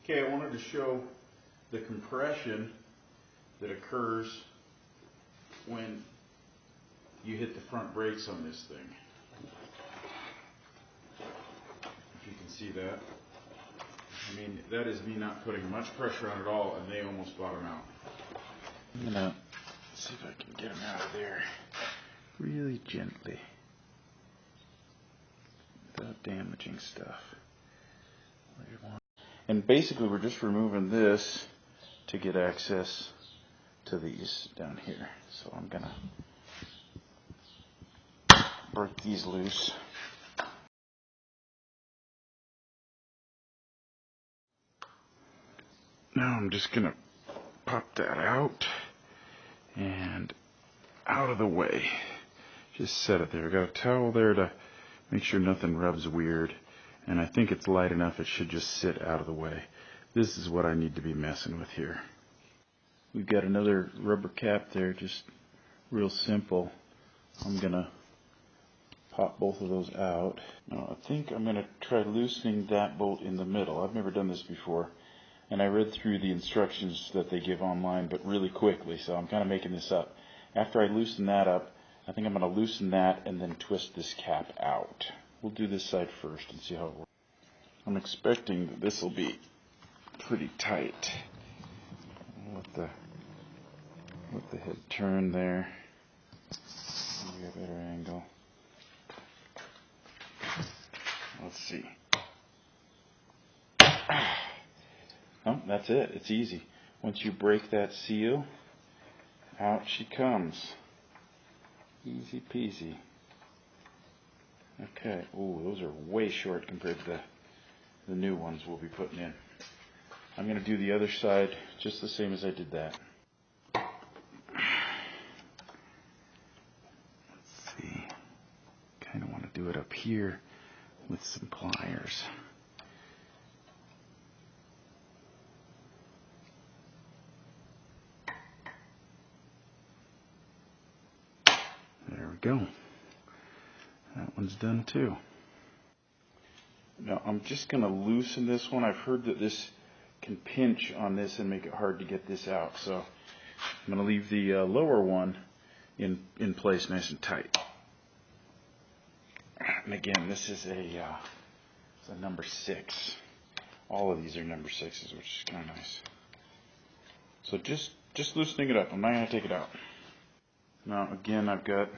Okay, I wanted to show the compression that occurs when you hit the front brakes on this thing. If you can see that. I mean, that is me not putting much pressure on at all, and they almost bottom out. I'm gonna see if I can get them out of there really gently without damaging stuff. And basically we're just removing this to get access to these down here. So I'm gonna break these loose. Now I'm just gonna pop that out and out of the way. Just set it there. Got a towel there to make sure nothing rubs weird. And I think it's light enough it should just sit out of the way. This is what I need to be messing with here. We've got another rubber cap there, just real simple. I'm gonna pop both of those out. Now I think I'm gonna try loosening that bolt in the middle. I've never done this before, and I read through the instructions that they give online, but really quickly, so I'm kind of making this up. After I loosen that up, I think I'm gonna loosen that and then twist this cap out. We'll do this side first and see how it works. I'm expecting that this will be pretty tight. Let the head turn there. Maybe a better angle. Let's see. Oh, that's it. It's easy. Once you break that seal, out she comes. Easy peasy. Okay. Ooh, those are way short compared to the new ones we'll be putting in. I'm going to do the other side just the same as I did that. Let's see. Kind of want to do it up here with some pliers. There we go. That one's done too. Now I'm just going to loosen this one. I've heard that this can pinch on this and make it hard to get this out. So I'm going to leave the lower one in place nice and tight. And again, this is it's a number 6. All of these are number 6s, which is kind of nice. So just loosening it up. I'm not going to take it out. Now again, I've got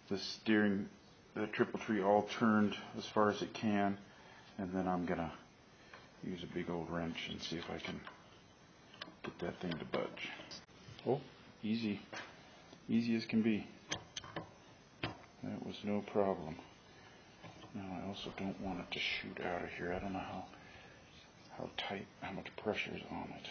the steering, the triple tree all turned as far as it can, and then I'm gonna use a big old wrench and see if I can get that thing to budge. Oh, easy as can be. That was no problem. Now I also don't want it to shoot out of here. I don't know how tight, how much pressure is on it.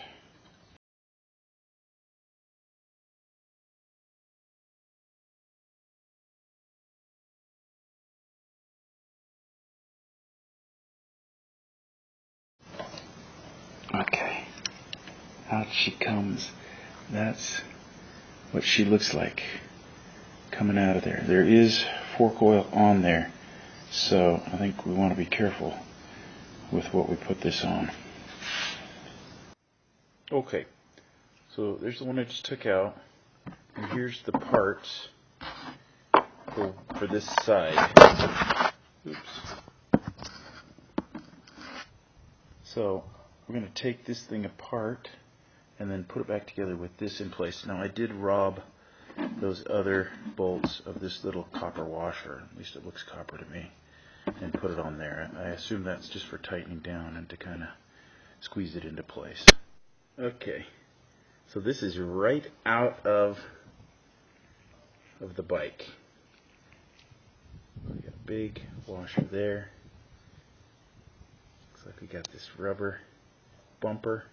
Okay, out she comes. That's what she looks like coming out of there. There is fork oil on there, so I think we want to be careful with what we put this on. Okay, so there's the one I just took out, and here's the parts for this side. Oops. So we're going to take this thing apart and then put it back together with this in place. Now I did rob those other bolts of this little copper washer, at least it looks copper to me, and put it on there. I assume that's just for tightening down and to kind of squeeze it into place. Okay, so this is right out of the bike. We got a big washer there. Looks like we got this rubber bumper,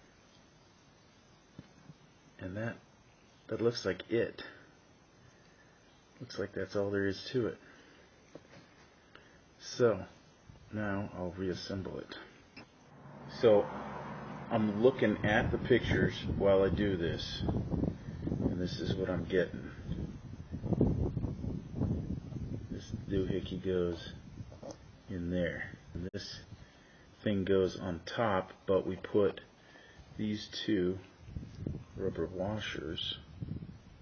and that looks like it. Looks like that's all there is to it. So now I'll reassemble it. So I'm looking at the pictures while I do this, and this is what I'm getting. This doohickey goes in there, and this thing goes on top, but we put these two rubber washers,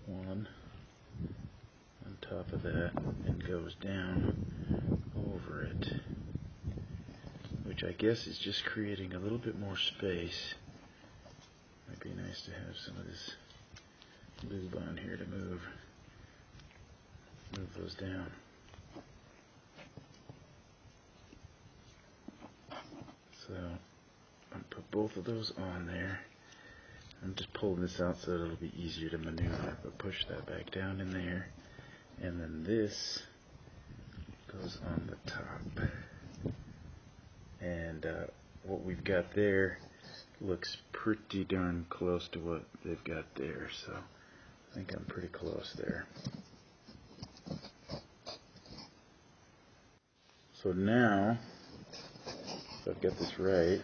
one on top of that, and goes down over it, which I guess is just creating a little bit more space. Might be nice to have some of this lube on here to move those down. So I'll put both of those on there. I'm just pulling this out so it'll be easier to maneuver, but push that back down in there. And then this goes on the top. And what we've got there looks pretty darn close to what they've got there, so I think I'm pretty close there. So now, if I've got this right,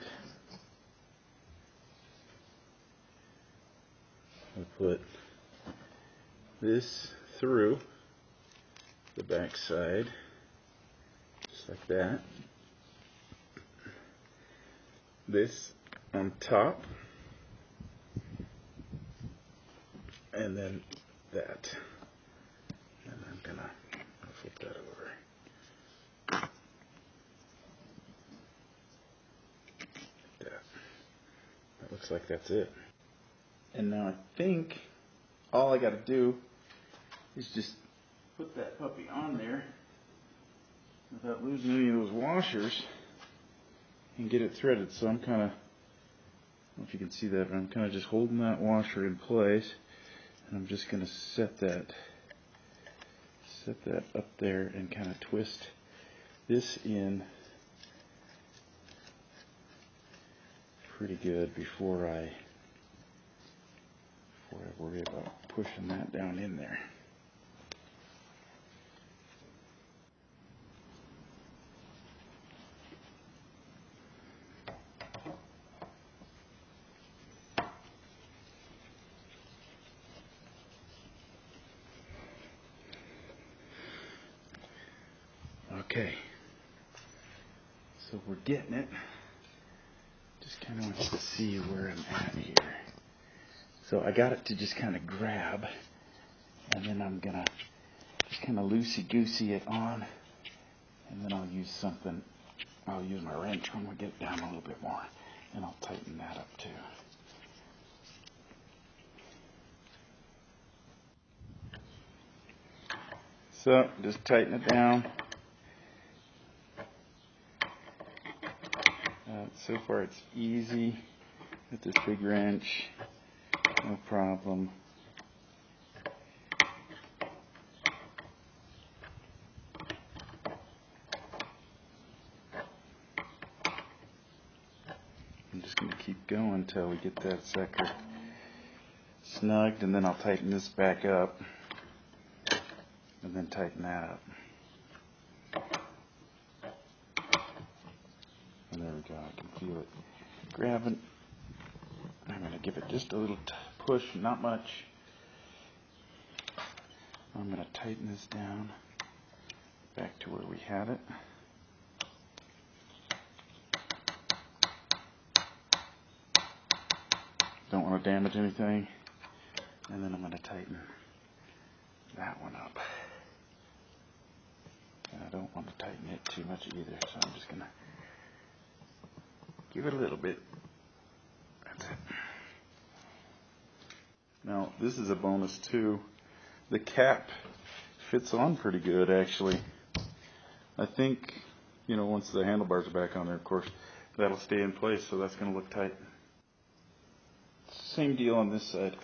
I'll put this through the back side, just like that. This on top, and then that. And I'm gonna flip that over. Like that. That looks like that's it. And now I think all I gotta do is just put that puppy on there without losing any of those washers and get it threaded. So I'm kind of, I don't know if you can see that, but I'm kind of just holding that washer in place, and I'm just going to set that up there and kind of twist this in pretty good before I worry about pushing that down in there. Okay, so we're getting it. Just kind of want you to see where I'm at here. So I got it to just kind of grab, and then I'm gonna just kind of loosey-goosey it on, and then I'll use something. I'll use my wrench when we get it down a little bit more, and I'll tighten that up too. So just tighten it down. So far it's easy with this big wrench, no problem. I'm just going to keep going until we get that sucker snugged, and then I'll tighten this back up and then tighten that up. And there we go, I can feel it grabbing. I'm going to give it just a little push, not much. I'm going to tighten this down back to where we had it. Don't want to damage anything. And then I'm going to tighten that one up. And I don't want to tighten it too much either, so I'm just going to give it a little bit. That's it. Now, this is a bonus too. The cap fits on pretty good, actually. I think, once the handlebars are back on there, of course, that'll stay in place, so that's going to look tight. Same deal on this side.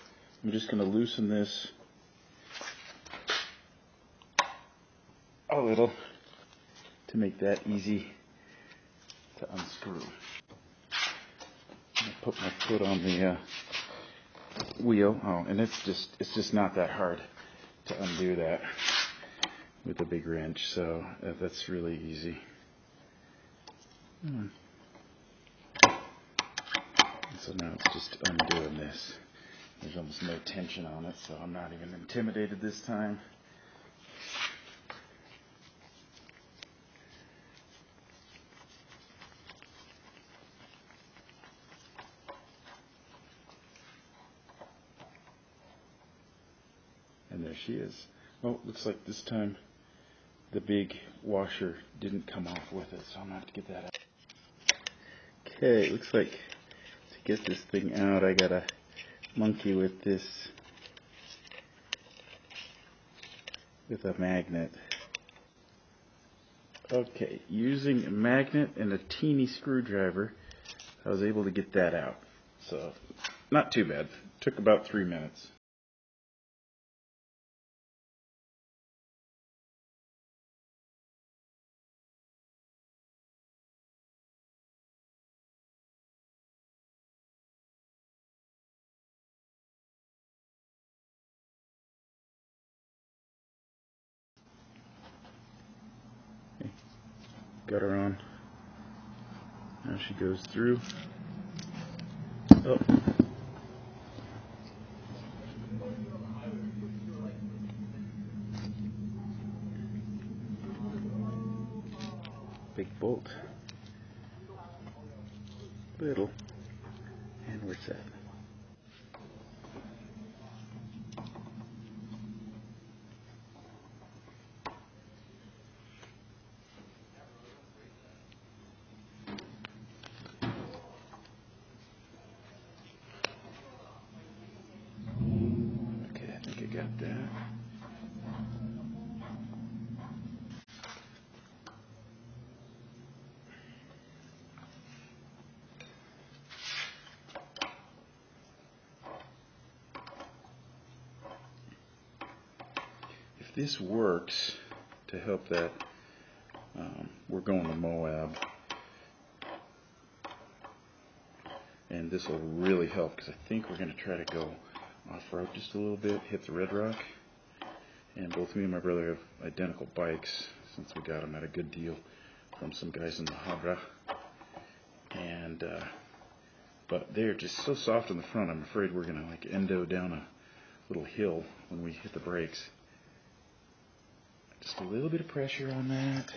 I'm just going to loosen this a little to make that easy to unscrew. I'm going to put my foot on the wheel. Oh, and it's just not that hard to undo that with a big wrench, so that's really easy. So now it's just undoing this. There's almost no tension on it, so I'm not even intimidated this time. And there she is. Oh, looks like this time the big washer didn't come off with it, so I'm going to have to get that out. Okay, looks like to get this thing out, I gotta monkey with this, with a magnet. Okay, using a magnet and a teeny screwdriver, I was able to get that out. So, not too bad. Took about 3 minutes. Okay, got her on. Now she goes through. Oh. Big bolt. Little. And we're set. Okay, I think I got that. If this works to help that, we're going to Moab, and this will really help because I think we're going to try to go off-road just a little bit, hit the Red Rock. And both me and my brother have identical bikes since we got them at a good deal from some guys in the Habra. And but they're just so soft in the front, I'm afraid we're going to like endo down a little hill when we hit the brakes. Just a little bit of pressure on that.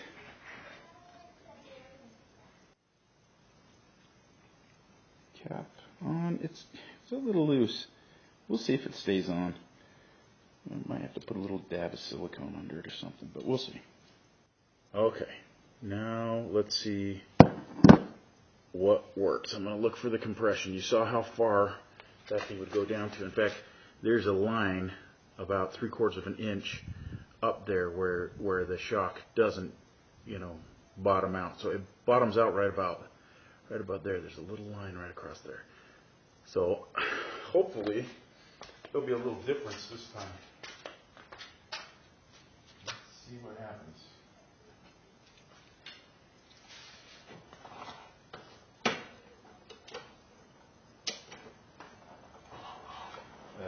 Cap on. It's a little loose. We'll see if it stays on. I might have to put a little dab of silicone under it or something, but we'll see. Okay, now let's see what works. I'm going to look for the compression. You saw how far that thing would go down to. In fact, there's a line about 3/4 of an inch up there where the shock doesn't, bottom out. So it bottoms out right about there. There's a little line right across there. So hopefully there'll be a little difference this time. Let's see what happens.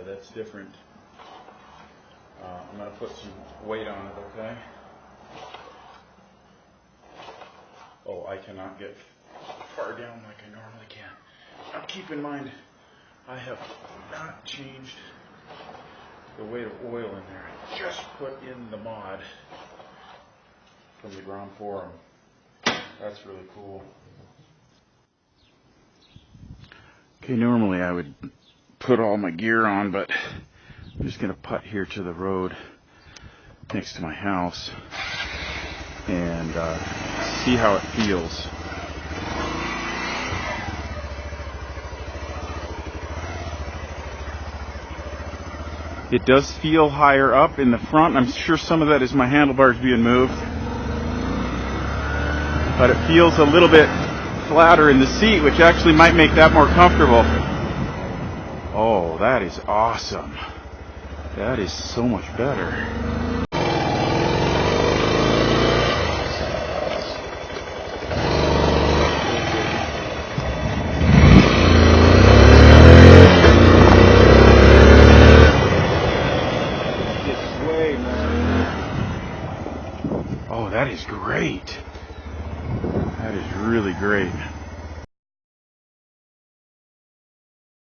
That's different. I'm going to put some weight on it, okay? Oh, I cannot get far down like I normally can. Now keep in mind, I have not changed the weight of oil in there. I just put in the mod from the Grom forum. That's really cool. Okay, normally I would put all my gear on, but I'm just going to putt here to the road next to my house and see how it feels. It does feel higher up in the front. I'm sure some of that is my handlebars being moved, but it feels a little bit flatter in the seat, which actually might make that more comfortable. Oh, that is awesome. That is so much better. Oh, that is great. That is really great.